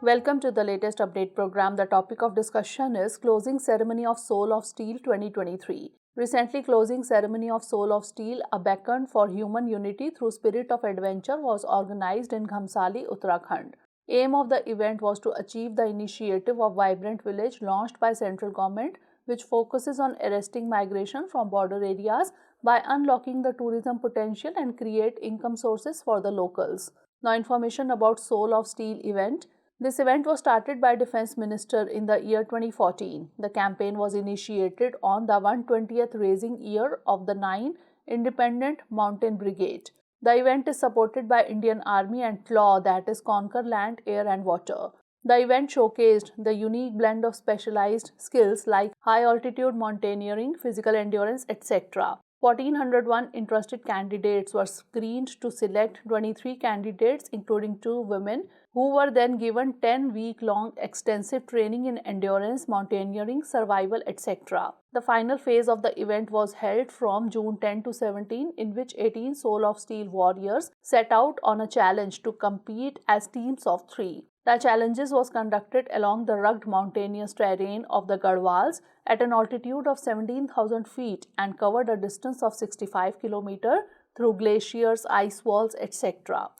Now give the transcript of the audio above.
Welcome to the latest update program. The topic of discussion is Closing Ceremony of Soul of Steel 2023. Recently, Closing Ceremony of Soul of Steel, a beacon for human unity through spirit of adventure, was organized in Ghamsali, Uttarakhand. Aim of the event was to achieve the initiative of Vibrant Village launched by central government, which focuses on arresting migration from border areas by unlocking the tourism potential and create income sources for the locals. Now, information about Soul of Steel event. This event was started by Defence Minister in the year 2014. The campaign was initiated on the 120th raising year of the 9 Independent Mountain Brigade. The event is supported by Indian Army and CLAW, that is Conquer Land, Air and Water. The event showcased the unique blend of specialized skills like high altitude mountaineering, physical endurance, etc. 1,401 interested candidates were screened to select 23 candidates, including 2 women, who were then given 10-week-long extensive training in endurance, mountaineering, survival, etc. The final phase of the event was held from June 10 to 17, in which 18 Soul of Steel warriors set out on a challenge to compete as teams of 3. The challenges was conducted along the rugged mountainous terrain of the Garhwals at an altitude of 17,000 feet and covered a distance of 65 km through glaciers, ice walls, etc.